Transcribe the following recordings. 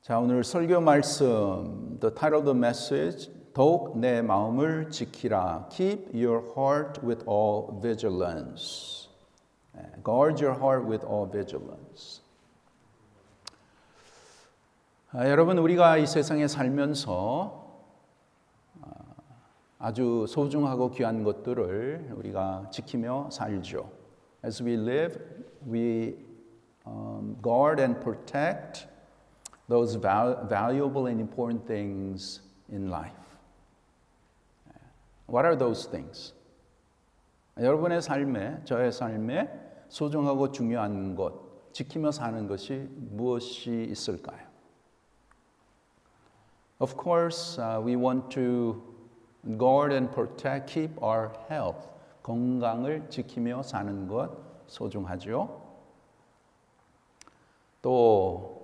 자, 오늘 설교 말씀, the title of the message, 더욱 내 마음을 지키라. Keep your heart with all vigilance. Guard your heart with all vigilance. 여러분, 우리가 이 세상에 살면서 아주 소중하고 귀한 것들을 우리가 지키며 살죠. As we live, we guard and protect those valuable and important things in life. What are those things? 여러분의 삶에, 저의 삶에 소중하고 중요한 것, 지키며 사는 것이 무엇이 있을까요? Of course, we want to guard and protect, keep our health. 건강을 지키며 사는 것 소중하죠. 또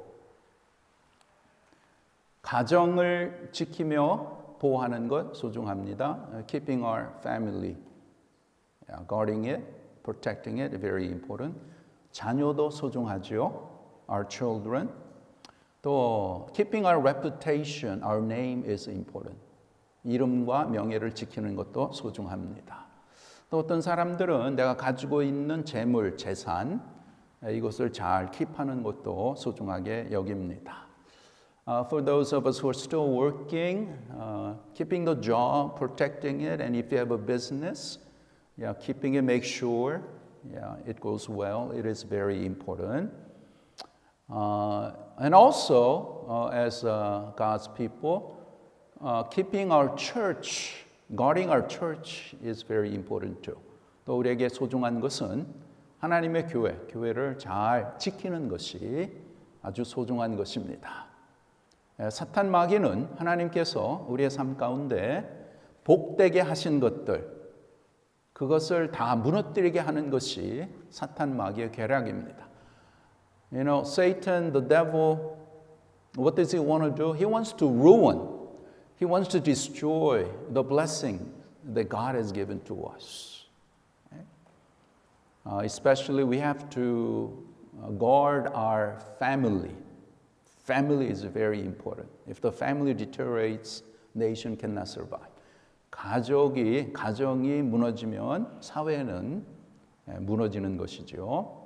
가정을 지키며 보호하는 것 소중합니다. Keeping our family, guarding it, protecting it, very important. 자녀도 소중하죠. Our children. 또 keeping our reputation, our name is important. 이름과 명예를 지키는 것도 소중합니다. 또 어떤 사람들은 내가 가지고 있는 재물, 재산 이것을 잘 킵하는 것도 소중하게 여깁니다. For those of us who are still working, keeping the job, protecting it, and if you have a business, keeping it, make sure it goes well. It is very important. And also, as God's people, keeping our church, guarding our church is very important too. 또 우리에게 소중한 것은 하나님의 교회를 잘 지키는 것이 아주 소중한 것입니다. 사탄 마귀는 하나님께서 우리의 삶 가운데 복되게 하신 것들, 그것을 다 무너뜨리게 하는 것이 사탄 마귀의 계략입니다. You know, Satan, the devil, what does he want to do? He wants to ruin. He wants to destroy the blessing that God has given to us. Especially we have to guard our family. Family is very important. If the family deteriorates, nation cannot survive. 가정이 무너지면 사회는 무너지는 것이죠.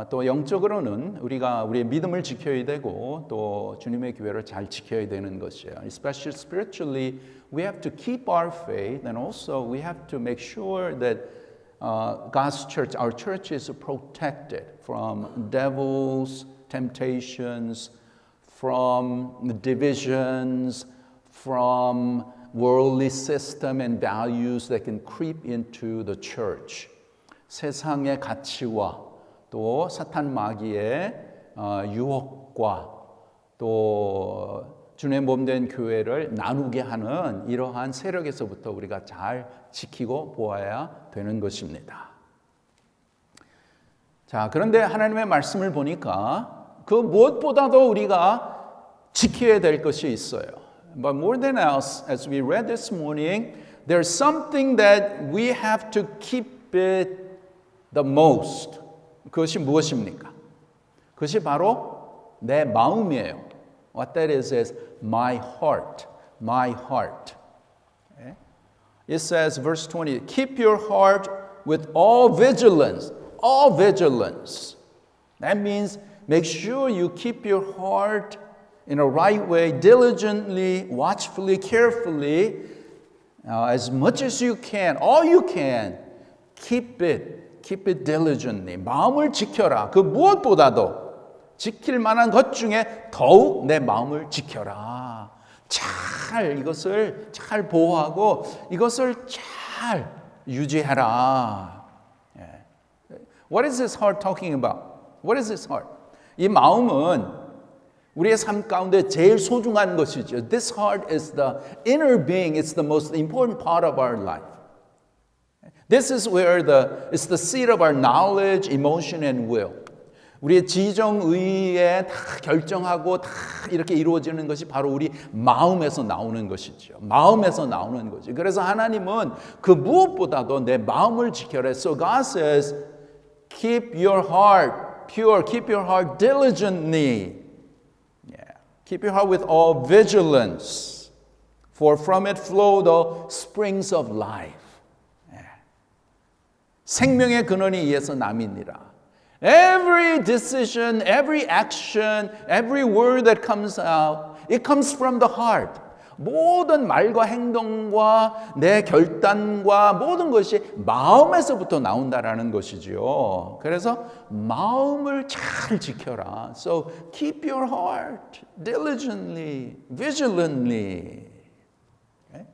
또 영적으로는 우리가 우리의 믿음을 지켜야 되고 또 주님의 교회를 잘 지켜야 되는 것이에요. Especially spiritually, we have to keep our faith and also we have to make sure that God's church, our church is protected from devils, temptations, from divisions, from worldly system and values that can creep into the church. 세상의 가치와 또 사탄 마귀의 유혹과 또 주님의 몸된 교회를 나누게 하는 이러한 세력에서부터 우리가 잘 지키고 보아야 되는 것입니다. 자, 그런데 하나님의 말씀을 보니까 그 무엇보다도 우리가 지켜야 될 것이 있어요. But more than else, as we read this morning, there's something that we have to keep it the most. 그것이 무엇입니까? 그것이 바로 내 마음이에요. What that is my heart, my heart. It says, verse 20, keep your heart with all vigilance, all vigilance. That means make sure you keep your heart in a right way, diligently, watchfully, carefully, as much as you can, all you can, keep it diligently. 마음을 지켜라. 그 무엇보다도 지킬 만한 것 중에 더욱 내 마음을 지켜라. 이것을 잘 보호하고 이것을 잘 유지해라. What is this heart talking about? What is this heart? 이 마음은 우리의 삶 가운데 제일 소중한 것이죠. This heart is the inner being. It's the most important part of our life. This is where it's the seat of our knowledge, emotion, and will. 우리의 지정의에 다 결정하고 다 이렇게 이루어지는 것이 바로 우리 마음에서 나오는 것이죠. 마음에서 나오는 거죠. 그래서 하나님은 그 무엇보다도 내 마음을 지켜라. So God says, keep your heart pure, keep your heart diligently. Yeah. Keep your heart with all vigilance, for from it flow the springs of life. 생명의 근원이 이에서 남이니라. Every decision, every action, every word that comes out, it comes from the heart. 모든 말과 행동과 내 결단과 모든 것이 마음에서부터 나온다라는 것이지요. 그래서 마음을 잘 지켜라. So keep your heart diligently, vigilantly. Okay?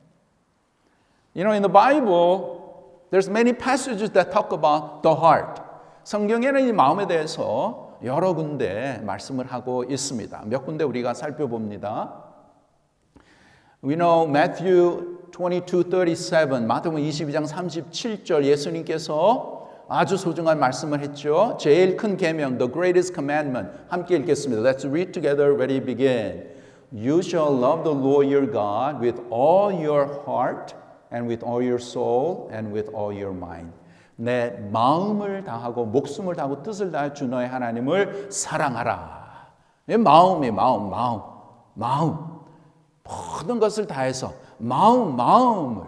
You know, in the Bible, there's many passages that talk about the heart. 성경에는 이 마음에 대해서 여러 군데 말씀을 하고 있습니다. 몇 군데 우리가 살펴봅니다. We know Matthew 22:37, 마태복음 22장 37절 예수님께서 아주 소중한 말씀을 했죠. 제일 큰 계명, the greatest commandment. 함께 읽겠습니다. Let's read together. Ready, begin. You shall love the Lord your God with all your heart and with all your soul and with all your mind. 내 마음을 다하고 목숨을 다하고 뜻을 다해 주 너의 하나님을 사랑하라. 마음이 마음. 모든 것을 다해서 마음을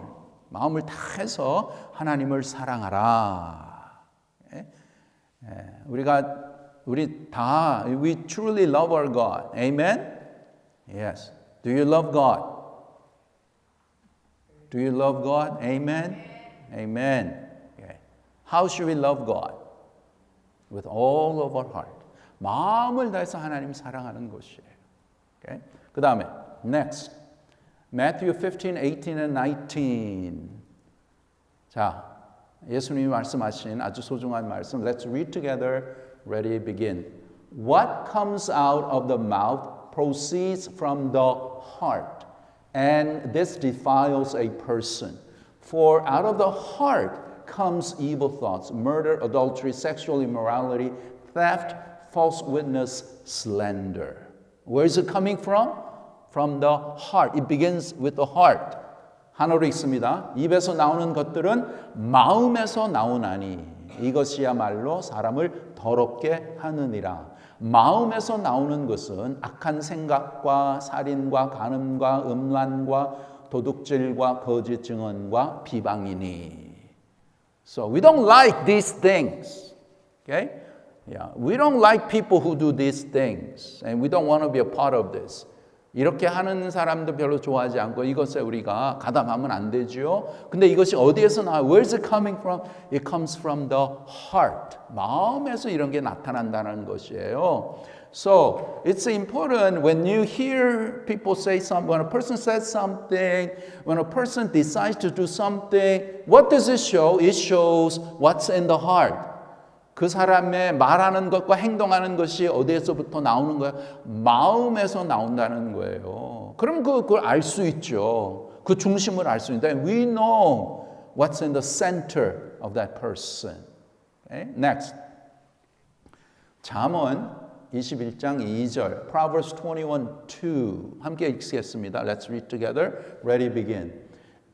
다해서 하나님을 사랑하라. 우리 다 we truly love our God. Amen. Yes. Do you love God? Do you love God? Amen. Amen. Okay. How should we love God? With all of our heart. 마음을 다해서 하나님 사랑하는 것이에요. Okay. 그 다음에 Next, Matthew 15, 18 and 19. 자, 예수님이 말씀하신 아주 소중한 말씀. Let's read together. Ready, begin. What comes out of the mouth proceeds from the heart, and this defiles a person. For out of the heart comes evil thoughts, murder, adultery, sexual immorality, theft, false witness, slander. Where is it coming from? From the heart. It begins with the heart. 한어로 읽습니다. 입에서 나오는 것들은 마음에서 나오나니 이것이야말로 사람을 더럽게 하느니라. 마음에서 나오는 것은 악한 생각과 살인과 간음과 음란과 도둑질과 거짓 증언과 비방이니. So we don't like these things. Okay? Yeah. We don't like people who do these things. And we don't want to be a part of this. 이렇게 하는 사람도 별로 좋아하지 않고 이것에 우리가 가담하면 안 되죠. 근데 이것이 어디에서 나와요? Where is it coming from? It comes from the heart. 마음에서 이런 게 나타난다는 것이에요. So it's important when you hear people say something, when a person says something, when a person decides to do something, what does it show? It shows what's in the heart. 그 사람의 말하는 것과 행동하는 것이 어디에서부터 나오는 거예요? 마음에서 나온다는 거예요. 그럼 그걸 알 수 있죠. 그 중심을 알 수 있는데 we know what's in the center of that person. Okay? Next. 잠언 21장 2절 Proverbs 21:2 함께 읽겠습니다. Let's read together. Ready, begin.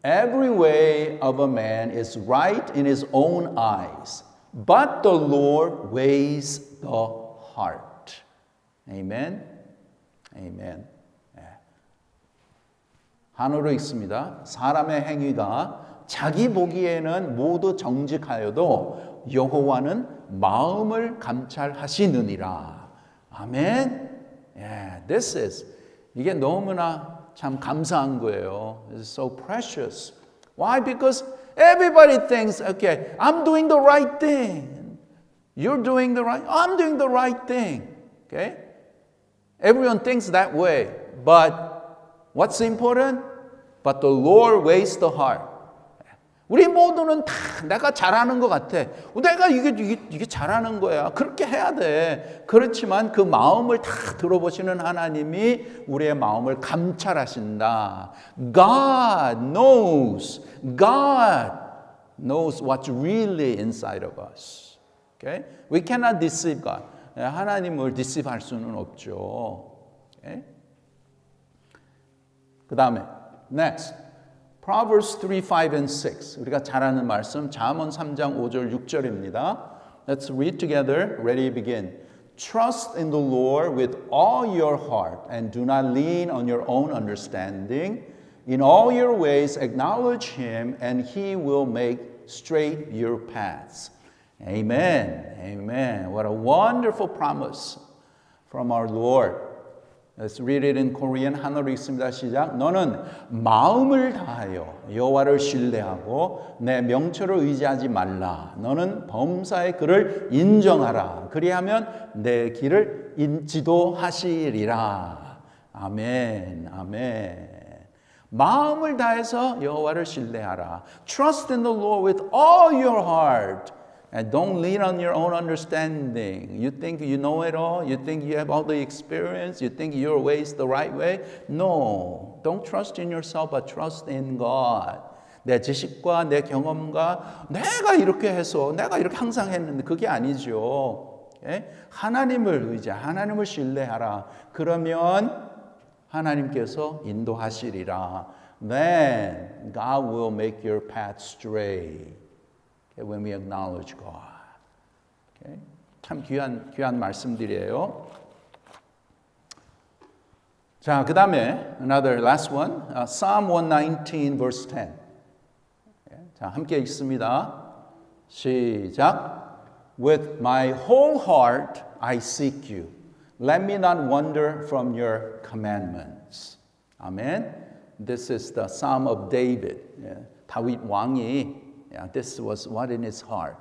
Every way of a man is right in his own eyes. But the Lord weighs the heart. Amen. Amen. 한어로 읽습니다. 사람의 행위가 자기 보기에는 모두 정직하여도 여호와는 마음을 감찰하시느니라. 아멘. This is 이게 너무나 참 감사한 거예요. It's so precious. Why? Because everybody thinks, okay, I'm doing the right thing. You're doing the right, I'm doing the right thing. Okay? Everyone thinks that way. But what's important? But the Lord weighs the heart. 우리 모두는 다 내가 잘하는 것 같아. 내가 이게 잘하는 거야. 그렇게 해야 돼. 그렇지만 그 마음을 다 들어보시는 하나님이 우리의 마음을 감찰하신다. God knows what's really inside of us. Okay? We cannot deceive God. 하나님을 deceive할 수는 없죠. Okay? 그 다음에 next. Proverbs 3, 5, and 6. 우리가 잘 아는 말씀 잠언 3장 5절 6절입니다. Let's read together. Ready, begin. Trust in the Lord with all your heart and do not lean on your own understanding. In all your ways acknowledge Him and He will make straight your paths. Amen. Amen. What a wonderful promise from our Lord. Let's read it in Korean. 하나로 읽습니다. 시작. 너는 마음을 다하여 여호와를 신뢰하고 내 명철을 의지하지 말라. 너는 범사의 그를 인정하라. 그리하면 내 길을 지도하시리라. 아멘. 아멘. 마음을 다해서 여호와를 신뢰하라. Trust in the Lord with all your heart. And don't lean on your own understanding. You think you know it all? You think you have all the experience? You think your way is the right way? No. Don't trust in yourself, but trust in God. 내 지식과 내 경험과 내가 이렇게 해서 내가 이렇게 항상 했는데 그게 아니죠. Okay? 하나님을 의지하라. 하나님을 신뢰하라. 그러면 하나님께서 인도하시리라. Then God will make your path straight. When we acknowledge God. Okay? 참 귀한 말씀들이에요. 자, 그 다음에 another last one. Psalm 119 verse 10. Okay? 자, 함께 읽습니다. 시작. With my whole heart I seek you. Let me not wander from your commandments. Amen. This is the Psalm of David. 다윗 왕이 This was what in his heart.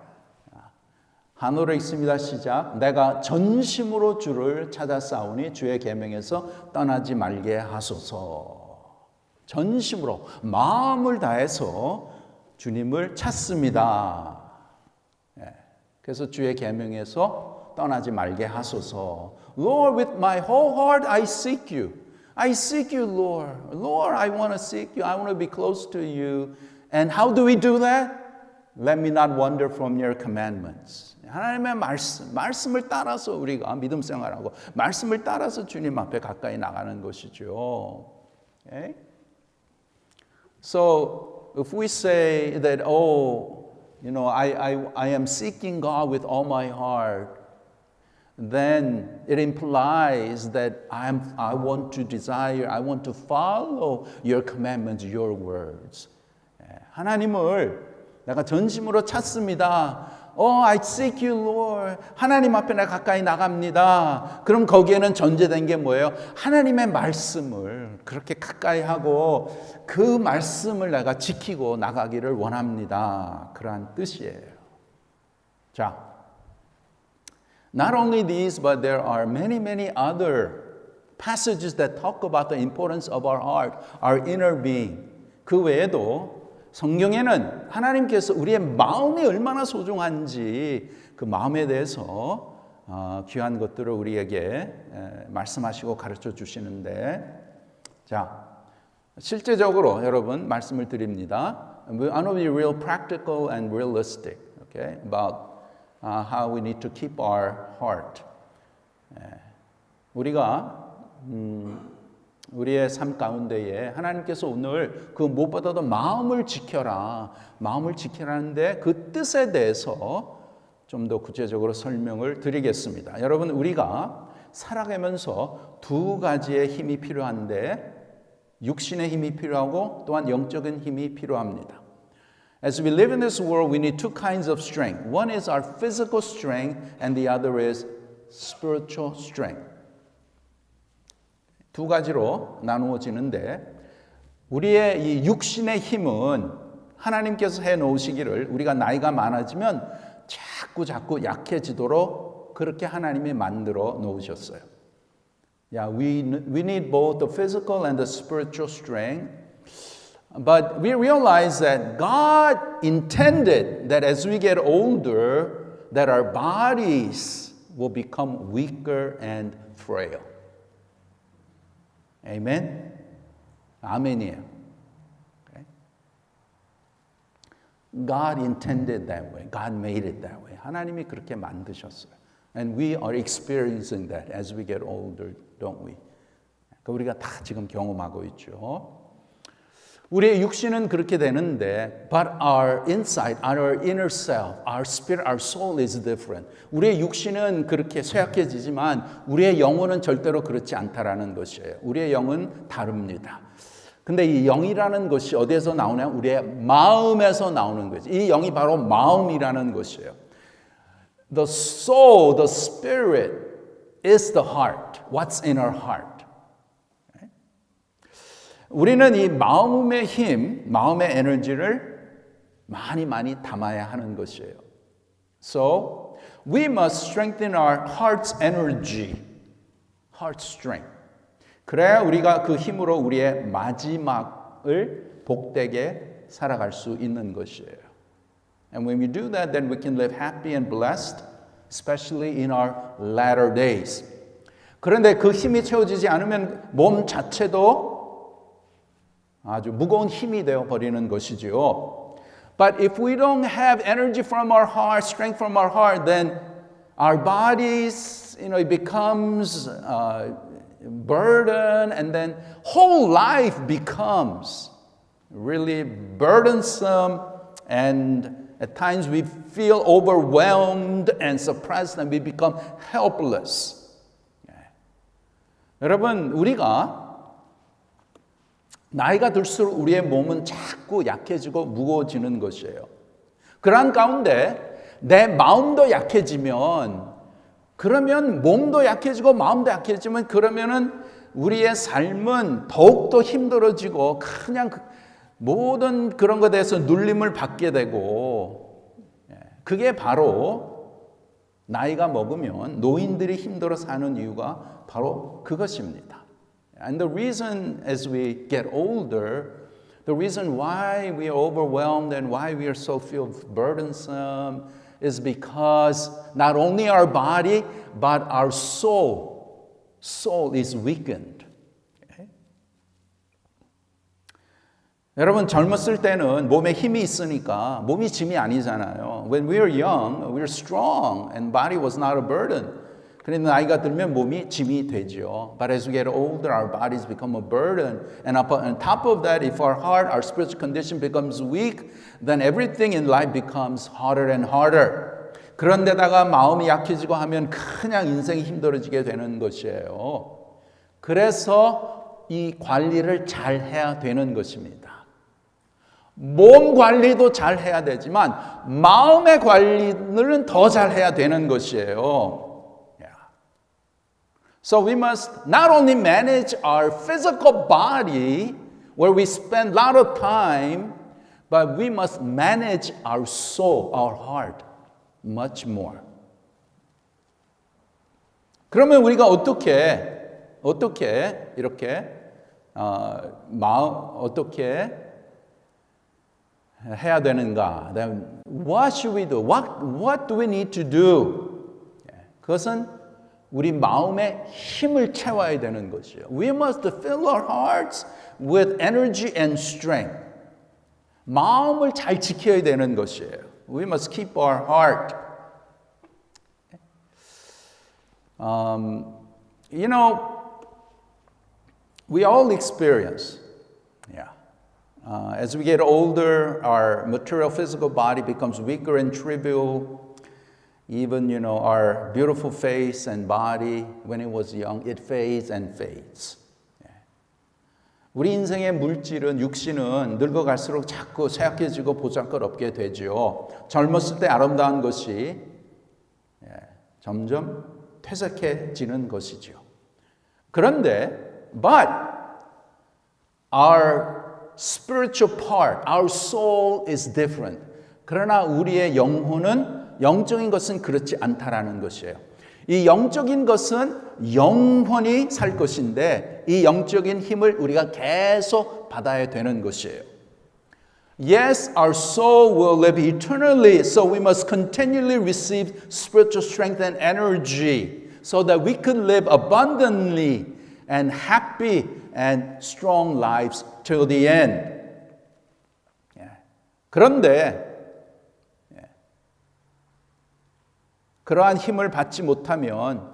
한어로 읽습니다. 시작. 내가 전심으로 주를 찾아 싸우니 주의 계명에서 떠나지 말게 하소서. 전심으로 마음을 다해서 주님을 찾습니다. 그래서 주의 계명에서 떠나지 말게 하소서. Lord, with my whole heart I seek you. I seek you, Lord. Lord, I want to seek you. I want to be close to you. And how do we do that? Let me not wander from your commandments. 하나님의 말씀을 따라서 우리가 믿음 생활하고 말씀을 따라서 주님 앞에 가까이 나가는 것이죠. Okay? So if we say that, I am seeking God with all my heart, then it implies that I want to follow your commandments, your words. 하나님을 내가 전심으로 찾습니다. I seek you, Lord. 하나님 앞에 내가 가까이 나갑니다. 그럼 거기에는 전제된 게 뭐예요? 하나님의 말씀을 그렇게 가까이 하고 그 말씀을 내가 지키고 나가기를 원합니다. 그러한 뜻이에요. 자, not only these, but there are many, many other passages that talk about the importance of our heart, our inner being. 그 외에도 성경에는 하나님께서 우리의 마음이 얼마나 소중한지 그 마음에 대해서 귀한 것들을 우리에게 말씀하시고 가르쳐 주시는데, 자, 실제적으로 여러분 말씀을 드립니다. I want to be real practical and realistic, okay, about how we need to keep our heart. 우리가 우리의 삶 가운데에 하나님께서 오늘 그 무엇보다도 마음을 지켜라. 마음을 지키라는데 그 뜻에 대해서 좀 더 구체적으로 설명을 드리겠습니다. 여러분, 우리가 살아가면서 두 가지의 힘이 필요한데 육신의 힘이 필요하고 또한 영적인 힘이 필요합니다. As we live in this world, we need two kinds of strength. One is our physical strength and the other is spiritual strength. 두 가지로 나누어지는데 우리의 이 육신의 힘은 하나님께서 해놓으시기를 우리가 나이가 많아지면 자꾸 약해지도록 그렇게 하나님이 만들어 놓으셨어요. We need both the physical and the spiritual strength. But we realize that God intended that as we get older, that our bodies will become weaker and frail. Amen? 아멘이에요. Okay? God intended that way. God made it that way. 하나님이 그렇게 만드셨어요. And we are experiencing that as we get older, don't we? 우리가 다 지금 경험하고 있죠. 우리의 육신은 그렇게 되는데, but our inside, our inner self, our spirit, our soul is different. 우리의 육신은 그렇게 쇠약해지지만 우리의 영혼은 절대로 그렇지 않다라는 것이에요. 우리의 영은 다릅니다. 근데 이 영이라는 것이 어디에서 나오냐? 우리의 마음에서 나오는 거죠. 이 영이 바로 마음이라는 것이에요. The soul, the spirit is the heart. What's in our heart? 우리는 이 마음의 힘, 마음의 에너지를 많이 담아야 하는 것이에요. So, we must strengthen our heart's energy, heart strength. 그래야 우리가 그 힘으로 우리의 마지막을 복되게 살아갈 수 있는 것이에요. And when we do that, then we can live happy and blessed, especially in our latter days. 그런데 그 힘이 채워지지 않으면 몸 자체도 아주 무거운 힘이 되어 버리는 것이지요. But if we don't have energy from our heart, strength from our heart, then our bodies, it becomes burden, and then whole life becomes really burdensome, and at times we feel overwhelmed and suppressed, and we become helpless. 여러분, 우리가 나이가 들수록 우리의 몸은 자꾸 약해지고 무거워지는 것이에요. 그러한 가운데 내 마음도 약해지면, 그러면 몸도 약해지고 마음도 약해지면, 그러면은 우리의 삶은 더욱더 힘들어지고 그냥 모든 그런 것에 대해서 눌림을 받게 되고, 그게 바로 나이가 먹으면 노인들이 힘들어 사는 이유가 바로 그것입니다. And the reason as we get older, the reason why we are overwhelmed and why we are so feel burdensome is because not only our body, but our soul is weakened. Okay? 여러분, 젊었을 때는 몸에 힘이 있으니까 몸이 짐이 아니잖아요. When we were young, we were strong and body was not a burden. 그런데 나이가 들면 몸이 짐이 되죠. But as we get older, our bodies become a burden. And on top of that, if our heart, our spiritual condition becomes weak, then everything in life becomes harder and harder. 그런데다가 마음이 약해지고 하면 그냥 인생이 힘들어지게 되는 것이에요. 그래서 이 관리를 잘 해야 되는 것입니다. 몸 관리도 잘 해야 되지만 마음의 관리는 더 잘 해야 되는 것이에요. So we must not only manage our physical body, where we spend a lot of time, but we must manage our soul, our heart, much more. 그러면 우리가 어떻게 이렇게 어떻게 해야 되는가? Then what should we do? What do we need to do? 그것은 우리 마음에 힘을 채워야 되는 것이에요. We must fill our hearts with energy and strength. 마음을 잘 지켜야 되는 것이에요. We must keep our heart. We all experience, as we get older, our material physical body becomes weaker and trivial. Even, our beautiful face and body, when it was young, it fades and fades. 우리 인생의 물질은, 육신은 늙어갈수록 자꾸 쇠약해지고 보잘것없게 되죠. 젊었을 때 아름다운 것이 점점 퇴색해지는 것이죠. 그런데, but our spiritual part, our soul is different. 그러나 우리의 영적인 것은 그렇지 않다라는 것이에요. 이 영적인 것은 영원히 살 것인데 이 영적인 힘을 우리가 계속 받아야 되는 것이에요. Yes, our soul will live eternally, so we must continually receive spiritual strength and energy so that we could live abundantly and happy and strong lives till the end. 그런데 그러한 힘을 받지 못하면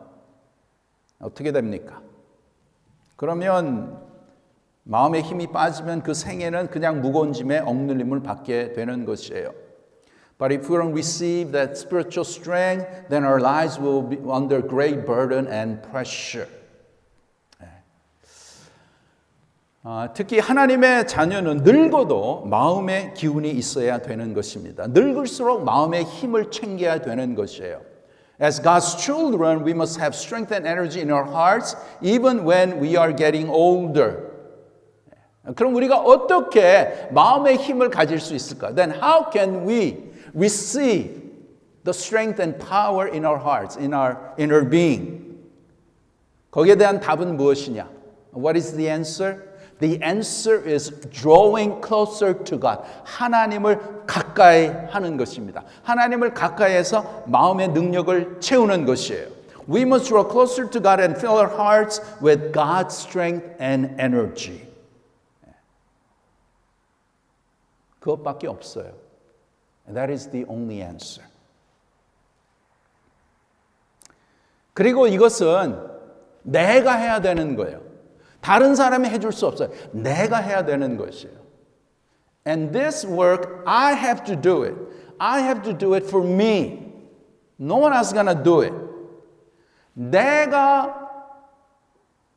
어떻게 됩니까? 그러면 마음의 힘이 빠지면 그 생애는 그냥 무거운 짐에 억눌림을 받게 되는 것이에요. But if we don't receive that spiritual strength, then our lives will be under great burden and pressure. 특히 하나님의 자녀는 늙어도 마음의 기운이 있어야 되는 것입니다. 늙을수록 마음의 힘을 챙겨야 되는 것이에요. As God's children, we must have strength and energy in our hearts even when we are getting older. 그럼 우리가 어떻게 마음의 힘을 가질 수 있을까? Then how can we receive the strength and power in our hearts, in our inner being? 거기에 대한 답은 무엇이냐? What is the answer? The answer is drawing closer to God. 하나님을 가까이 하는 것입니다. 하나님을 가까이해서 마음의 능력을 채우는 것이에요. We must draw closer to God and fill our hearts with God's strength and energy. 그것밖에 없어요. That is the only answer. 그리고 이것은 내가 해야 되는 거예요. 다른 사람이 해줄 수 없어요. 내가 해야 되는 것이에요. And this work, I have to do it. I have to do it for me. No one else is gonna do it. 내가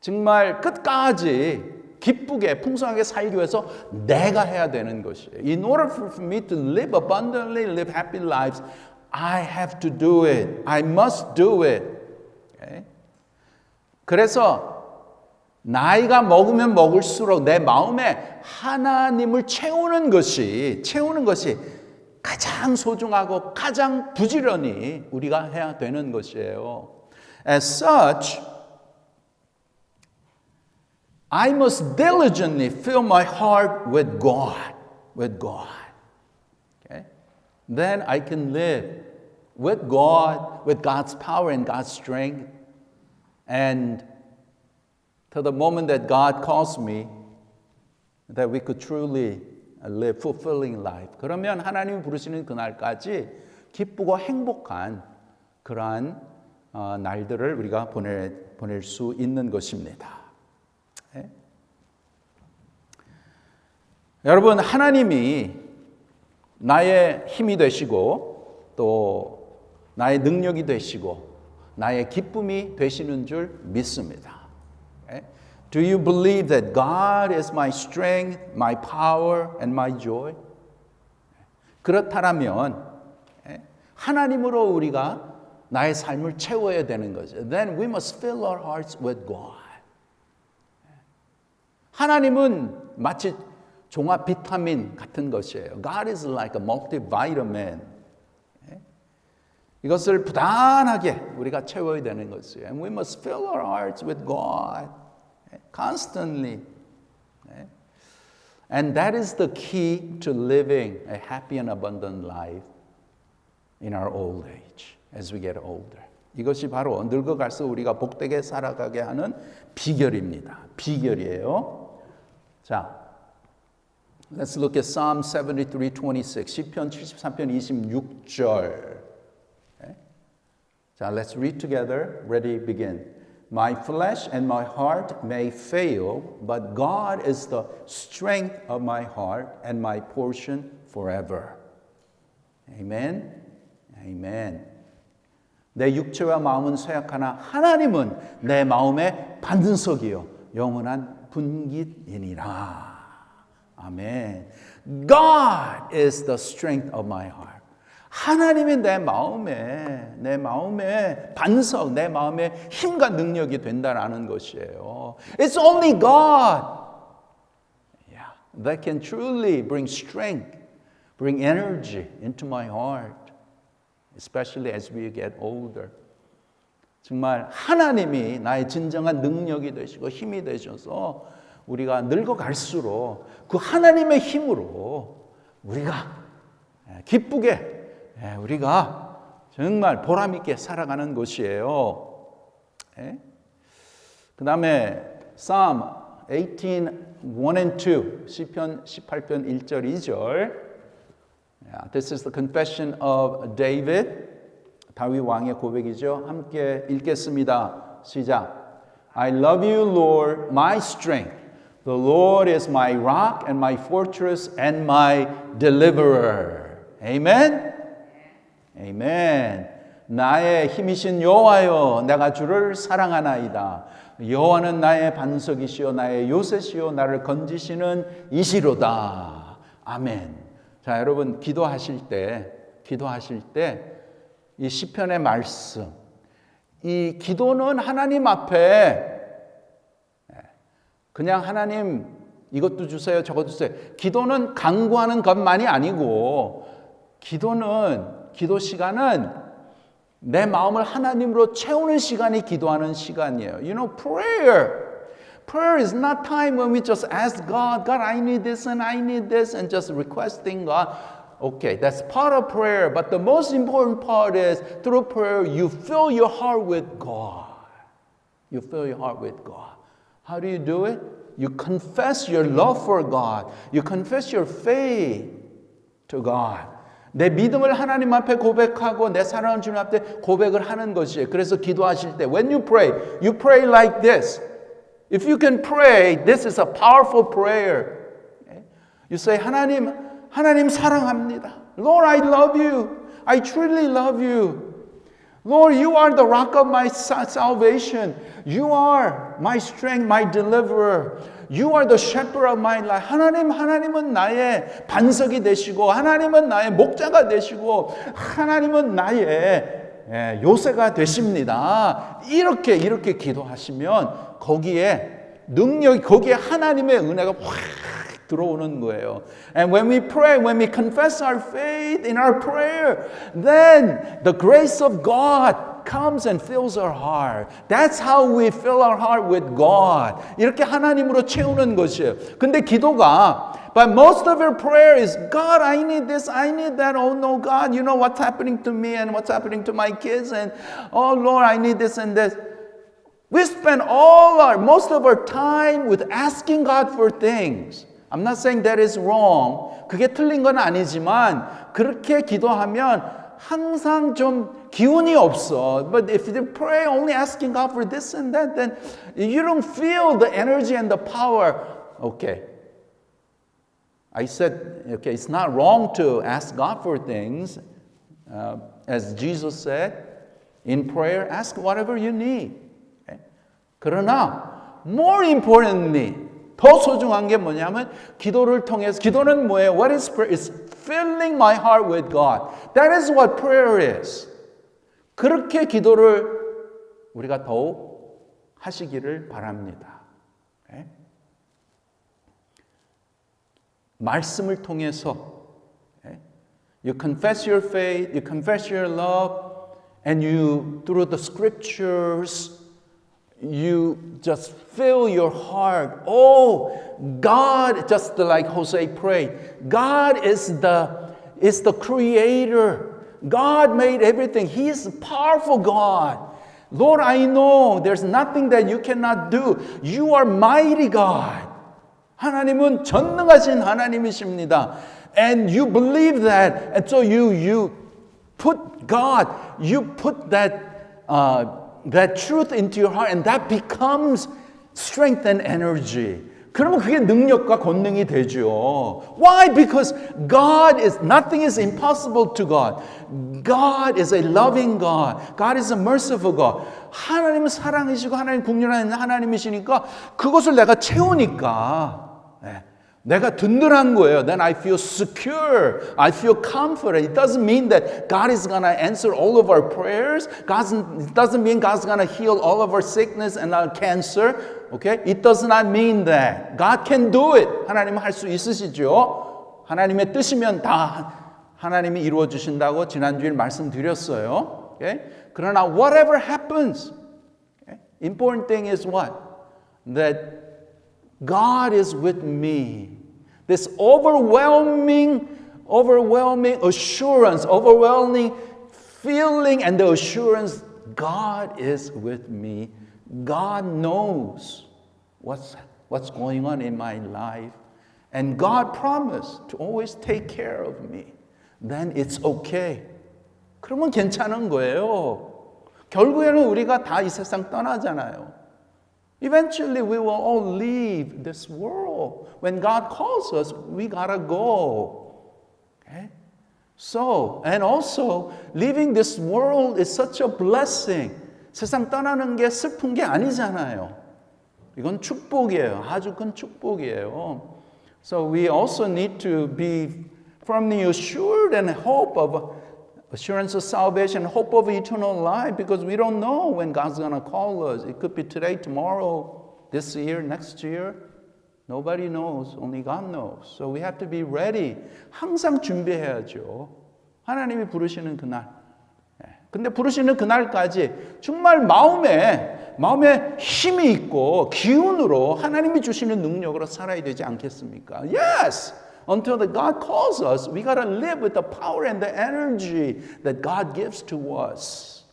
정말 끝까지 기쁘게 풍성하게 살기 위해서 내가 해야 되는 것이에요. In order for me to live abundantly, live happy lives, I have to do it. I must do it. Okay? 그래서 나이가 먹으면 먹을수록 내 마음에 하나님을 채우는 것이 가장 소중하고 가장 부지런히 우리가 해야 되는 것이에요. As such, I must diligently fill my heart with God, Okay? Then I can live with God, with God's power and God's strength, and to the moment that God calls me, that we could truly live fulfilling life. 그러면 하나님이 부르시는 그날까지 기쁘고 행복한 그러한 날들을 우리가 보낼 수 있는 것입니다. 네? 여러분, 하나님이 나의 힘이 되시고 또 나의 능력이 되시고 나의 기쁨이 되시는 줄 믿습니다. Do you believe that God is my strength, my power, and my joy? 그렇다면 하나님으로 우리가 나의 삶을 채워야 되는 거죠. Then we must fill our hearts with God. 하나님은 마치 종합 비타민 같은 것이에요. God is like a multivitamin. 이것을 부단하게 우리가 채워야 되는 것이에요. And we must fill our hearts with God. Constantly. And that is the key to living a happy and abundant life in our old age, as we get older. 이것이 바로 늙어갈수록 우리가 복되게 살아가게 하는 비결입니다. 비결이에요. 자, let's look at Psalm 73:26. 시편 73편 26절. 자, let's read together. Ready, begin. My flesh and my heart may fail, but God is the strength of my heart and my portion forever. Amen. Amen. 내 육체와 마음은 쇠약하나 하나님은 내 마음의 반석이요 영원한 분깃이니라. 아멘. God is the strength of my heart. 하나님이 내 마음의 반석, 내 마음의 힘과 능력이 된다라는 것이에요. It's only God that can truly bring strength, bring energy into my heart, especially as we get older. 정말 하나님이 나의 진정한 능력이 되시고 힘이 되셔서 우리가 늙어갈수록 그 하나님의 힘으로 우리가 기쁘게 우리가 정말 보람있게 살아가는 것이에요. 그 다음에 Psalm 18, 1 and 2, 시편 18편 1절 2절. This is the confession of David. 다윗 왕의 고백이죠. 함께 읽겠습니다. 시작. I love you, Lord, my strength. The Lord is my rock and my fortress and my deliverer. Amen? Amen. 나의 힘이신 여호와여, 내가 주를 사랑하나이다. 여호와는 나의 반석이시요 나의 요새시요 나를 건지시는 이시로다. 아멘. 자, 여러분 기도하실 때 이 시편의 말씀, 이 기도는 하나님 앞에 그냥 하나님 이것도 주세요 저것도 주세요. 기도는 간구하는 것만이 아니고 기도 시간은 내 마음을 하나님으로 채우는 시간이 기도하는 시간이에요. You know, prayer is not time when we just ask God, God, I need this and I need this and just requesting God. Okay, that's part of prayer, but the most important part is through prayer you fill your heart with God. You fill your heart with God. How do you do it? You confess your love for God. You confess your faith to God. 내 믿음을 하나님 앞에 고백하고 내 사랑하는 주님 앞에 고백을 하는 것이에요. 그래서 기도하실 때 when you pray like this. If you can pray, this is a powerful prayer. You say, 하나님 사랑합니다. Lord, I love you. I truly love you. Lord, you are the rock of my salvation. You are my strength, my deliverer. You are the shepherd of my life. 하나님은 나의 반석이 되시고, 하나님은 나의 목자가 되시고, 하나님은 나의 요새가 되십니다. 이렇게 기도하시면 거기에 하나님의 은혜가 확 들어오는 거예요. And when we pray, when we confess our faith in our prayer, then the grace of God comes and fills our heart. That's how we fill our heart with God. 이렇게 하나님으로 채우는 것이에요. 근데 but most of your prayer is, God, I need this, I need that. Oh no, God, you know what's happening to me and what's happening to my kids. And oh Lord, I need this and this. We spend most of our time with asking God for things. I'm not saying that is wrong. 그게 틀린 건 아니지만 그렇게 기도하면 항상 좀 기운이 없어. But if you pray only asking God for this and that, then you don't feel the energy and the power. Okay. I said, okay, it's not wrong to ask God for things. As Jesus said, in prayer, ask whatever you need. Okay? 그러나, more importantly, 더 소중한 게 뭐냐면 기도를 통해서 기도는 뭐예요? What is prayer? It's filling my heart with God. That is what prayer is. 그렇게 기도를 우리가 더욱 하시기를 바랍니다. Okay? 말씀을 통해서 okay? You confess your faith, you confess your love, and you through the scriptures you just fill your heart. Oh, God, just like Jose prayed, God is the creator. God made everything. He is a powerful God. Lord, I know there's nothing that you cannot do. You are mighty God. 하나님은 전능하신 하나님이십니다. And you believe that. And so you put God, you put that truth into your heart, and that becomes strength and energy. 그러면 그게 능력과 권능이 되죠. Why? Because nothing is impossible to God. God is a loving God. God is a merciful God. 하나님은 사랑이시고 하나님 국률한 하나님이시니까 그것을 내가 채우니까 내가 든든한 거예요. Then I feel secure. I feel confident. It doesn't mean that God is going to answer all of our prayers. It doesn't mean God's going to heal all of our sickness and our cancer. Okay? It does not mean that. God can do it. 하나님은 할 수 있으시죠. 하나님의 뜻이면 다 하나님이 이루어 주신다고 지난주에 말씀드렸어요. Okay? 그러나 whatever happens, okay? Important thing is what? That God is with me. This overwhelming assurance, overwhelming feeling and the assurance, God is with me. God knows what's going on in my life. And God promised to always take care of me. Then it's okay. 그러면 괜찮은 거예요. 결국에는 우리가 다 이 세상 떠나잖아요. Eventually, we will all leave this world. When God calls us, we gotta go. Okay? So, and also, leaving this world is such a blessing. 세상 떠나는 게 슬픈 게 아니잖아요. 이건 축복이에요. 아주 큰 축복이에요. So we also need to be firmly assured and hope of assurance of salvation, hope of eternal life, because we don't know when God's going to call us. It could be today, tomorrow, this year, next year. Nobody knows. Only God knows. So we have to be ready. 항상 준비해야죠. 하나님이 부르시는 그날. 근데 부르시는 그날까지 정말 마음에 힘이 있고 기운으로 하나님이 주시는 능력으로 살아야 되지 않겠습니까? Yes! Until that God calls us, we got to live with the power and the energy that God gives to us.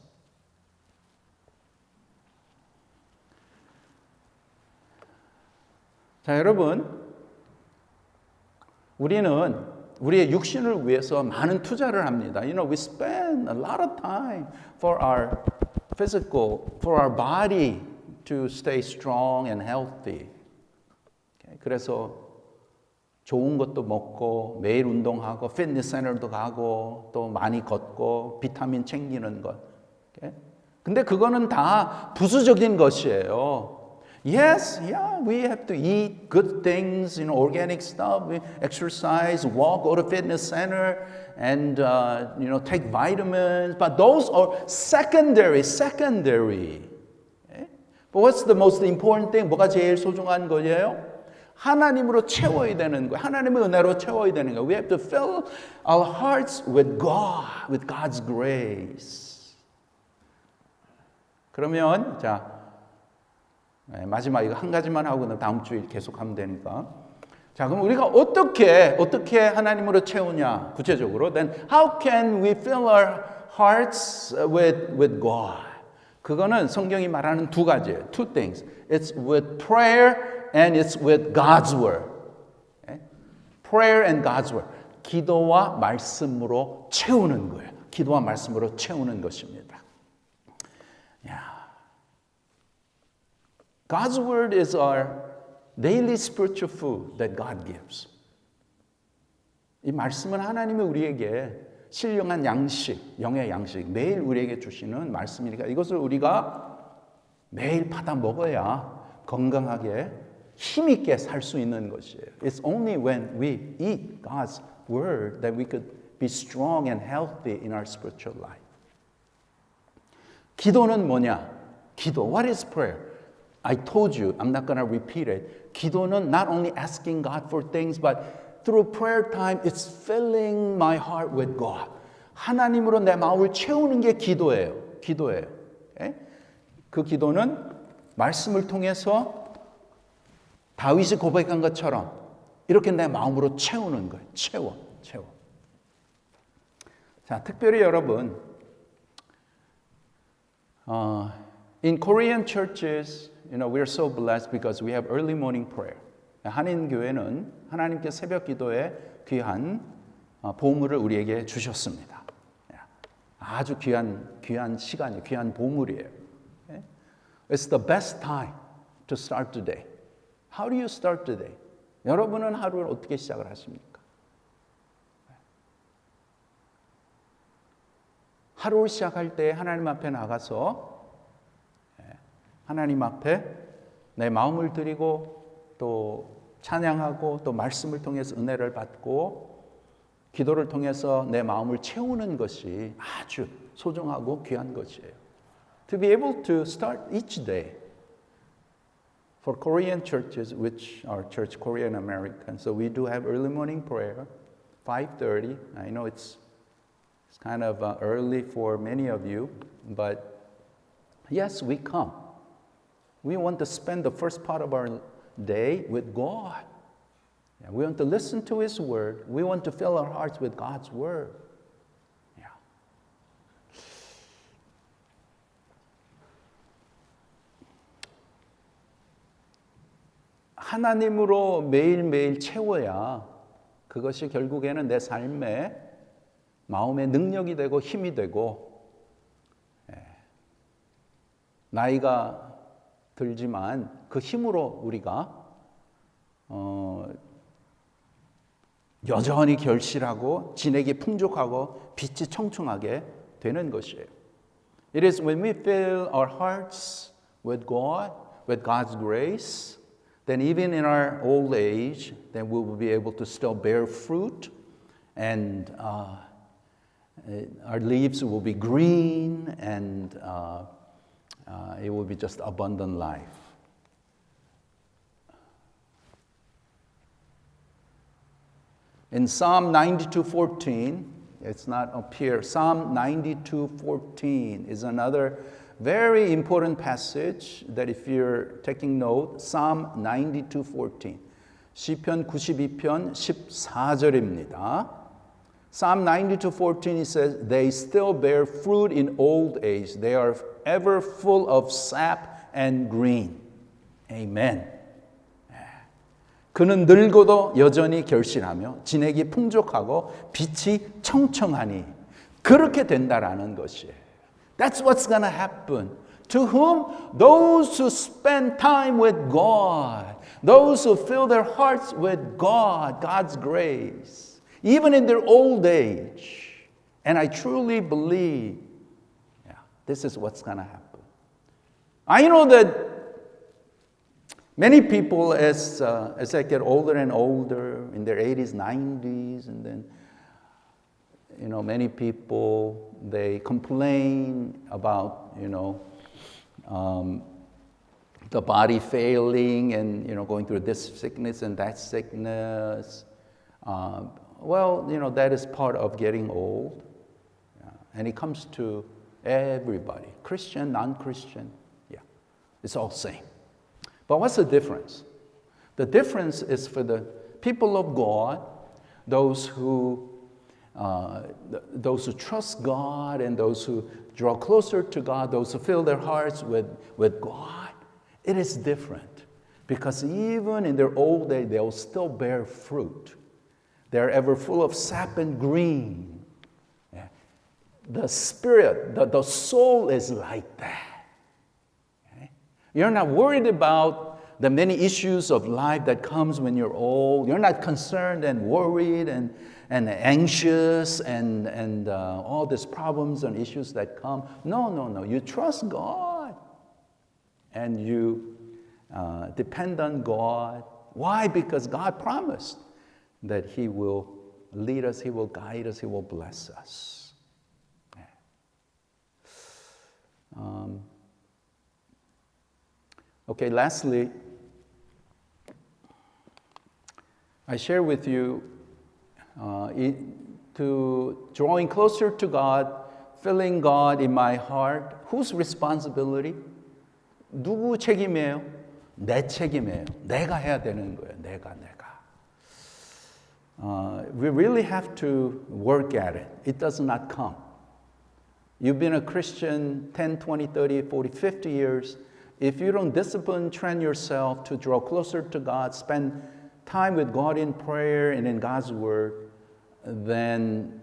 자, 여러분, 우리는 우리의 육신을 위해서 많은 투자를 합니다. You know, we spend a lot of time for our physical, for our body to stay strong and healthy. Okay? 그래서 좋은 것도 먹고 매일 운동하고 피트니스 센터도 가고 또 많이 걷고 비타민 챙기는 것. Okay? 근데 그거는 다 부수적인 것이에요. Yes, yeah, we have to eat good things, you know, organic stuff, we exercise, walk, go to fitness center, and you know, take vitamins. But those are secondary. Okay? But what's the most important thing? 뭐가 제일 소중한 거예요? 하나님으로 채워야 되는 거예요. 하나님의 은혜로 채워야 되는 거예요. We have to fill our hearts with God, with God's grace. 그러면 자. 마지막 이거 한 가지만 하고 다음 주에 계속하면 되니까. 자, 그럼 우리가 어떻게 하나님으로 채우냐? 구체적으로, then how can we fill our hearts with God? 그거는 성경이 말하는 두 가지예요. Two things. It's with prayer and it's with God's word. Okay? Prayer and God's word. 기도와 말씀으로 채우는 거예요. 기도와 말씀으로 채우는 것입니다. 야. God's word is our daily spiritual food that God gives. 이 말씀은 하나님이 우리에게 신령한 양식, 영의 양식, 매일 우리에게 주시는 말씀이니까 이것을 우리가 매일 받아 먹어야 건강하게 힘 있게 살 수 있는 것이에요. It's only when we eat God's word that we could be strong and healthy in our spiritual life. 기도는 뭐냐? 기도. What is prayer? I told you, I'm not going to repeat it. 기도는 not only asking God for things, but through prayer time, it's filling my heart with God. 하나님으로 내 마음을 채우는 게 기도예요. Okay? 그 기도는 말씀을 통해서 다윗이 고백한 것처럼 이렇게 내 마음으로 채우는 거예요. 채워. 자, 특별히 여러분, in Korean churches, you know, we're so blessed because we have early morning prayer. 한인 교회는 하나님께 새벽 기도에 귀한 보물을 우리에게 주셨습니다. 아주 귀한 시간이 귀한 보물이에요. It's the best time to start the day. How do you start the day? 여러분은 하루를 어떻게 시작을 하십니까? 하루를 시작할 때 하나님 앞에 나가서 하나님 앞에 내 마음을 드리고 또 찬양하고 또 말씀을 통해서 은혜를 받고 기도를 통해서 내 마음을 채우는 것이 아주 소중하고 귀한 것이에요. To be able to start each day for Korean churches, which are church Korean American, so we do have early morning prayer, 5:30. I know it's kind of early for many of you, but yes, we come. We want to spend the first part of our day with God. We want to listen to His Word. We want to fill our hearts with God's Word. Yeah. 하나님으로 매일매일 채워야 그것이 결국에는 내 삶에 마음의 능력이 되고 힘이 되고 나이가 들지만 그 힘으로 우리가 여전히 결실하고 진액이 풍족하고 빛이 청청하게 되는 것이에요. It is when we fill our hearts with God, with God's grace, then even in our old age, then we will be able to still bear fruit, and our leaves will be green, and it will be just abundant life. In Psalm 92:14, it's not up here. Psalm 92:14 is another very important passage that if you're taking note, Psalm 92:14. 시편 92편 14절입니다. Psalm 92:14 it says, "They still bear fruit in old age. They are ever full of sap and green." Amen. 그는 늙어도 여전히 결실하며 진액이 풍족하고 빛이 청청하니 그렇게 된다라는 것이에요. That's what's going to happen. To whom? Those who spend time with God. Those who fill their hearts with God, God's grace. Even in their old age. And I truly believe this is what's going to happen. I know that many people, as they get older and older, in their 80s, 90s, and then, many people, they complain about, the body failing and, going through this sickness and that sickness. That is part of getting old. And it comes to everybody, Christian, non-Christian. It's all the same. But what's the difference? The difference is for the people of God, those who trust God and those who draw closer to God, those who fill their hearts with God. It is different because even in their old age, they'll still bear fruit. They're ever full of sap and green. The spirit, the soul is like that. You're not worried about the many issues of life that comes when you're old. You're not concerned and worried and anxious and all these problems and issues that come. No. You trust God and you depend on God. Why? Because God promised that He will lead us, He will guide us, He will bless us. Okay, lastly, I share with you to drawing closer to God, filling God in my heart. Whose responsibility? 누구 책임이에요? 내 책임이에요. 내가 해야 되는 거예요. 내가. We really have to work at it. It does not come. You've been a Christian 10, 20, 30, 40, 50 years. If you don't discipline, train yourself to draw closer to God, spend time with God in prayer and in God's Word, then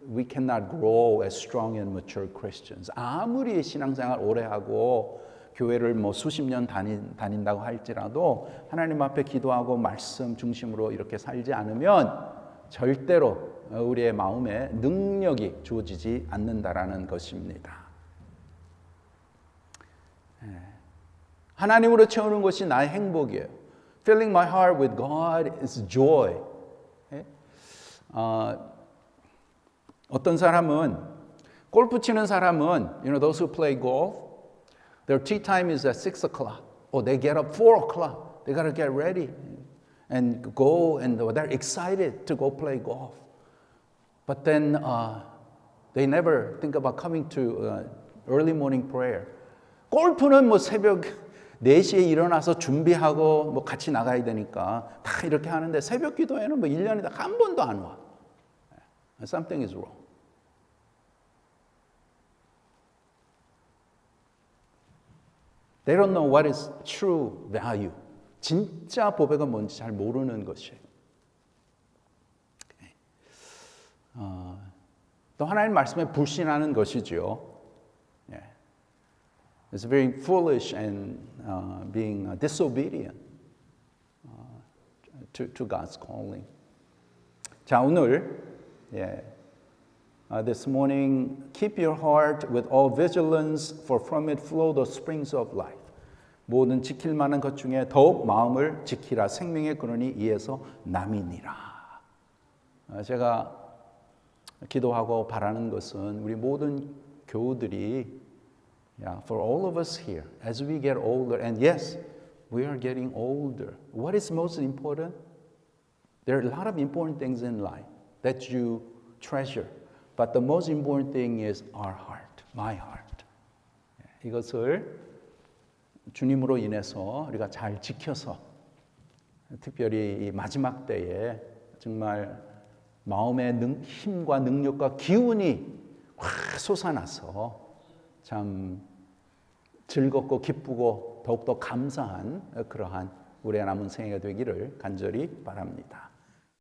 we cannot grow as strong and mature Christians. 아무리 신앙생활 오래 하고 교회를 수십 년 다닌다고 할지라도 하나님 앞에 기도하고 말씀 중심으로 이렇게 살지 않으면 절대로 우리의 마음에 능력이 주어지지 않는다라는 것입니다. 하나님으로 채우는 것이 나의 행복이에요. Filling my heart with God is joy. 어떤 사람은 골프 치는 사람은 those who play golf, their tee time is at 6 o'clock. Or they get up 4 o'clock. They got to get ready and go, and they're excited to go play golf. But then they never think about coming to early morning prayer. 골프는 새벽 4시에 일어나서 준비하고 같이 나가야 되니까 다 이렇게 하는데 새벽 기도회는 1년에 한 번도 안 와. Something is wrong. They don't know what is true value. 진짜 보배가 뭔지 잘 모르는 것이에요. 또 하나님 말씀에 불신하는 것이죠. It's very foolish and being disobedient to God's calling. 자, 오늘 this morning, keep your heart with all vigilance, for from it flow the springs of life. 모든 지킬 만한 것 중에 더욱 마음을 지키라. 생명의 근원이 이에서 남이니라. 제가 기도하고 바라는 것은 우리 모든 교우들이 for all of us here, as we get older, and yes, we are getting older. What is most important? There are a lot of important things in life that you treasure. But the most important thing is our heart, my heart. 이것을 주님으로 인해서 우리가 잘 지켜서 특별히 이 마지막 때에 정말 마음의 힘과 능력과 기운이 확 솟아나서 참 즐겁고 기쁘고 더욱더 감사한 그러한 우리의 남은 생애가 되기를 간절히 바랍니다.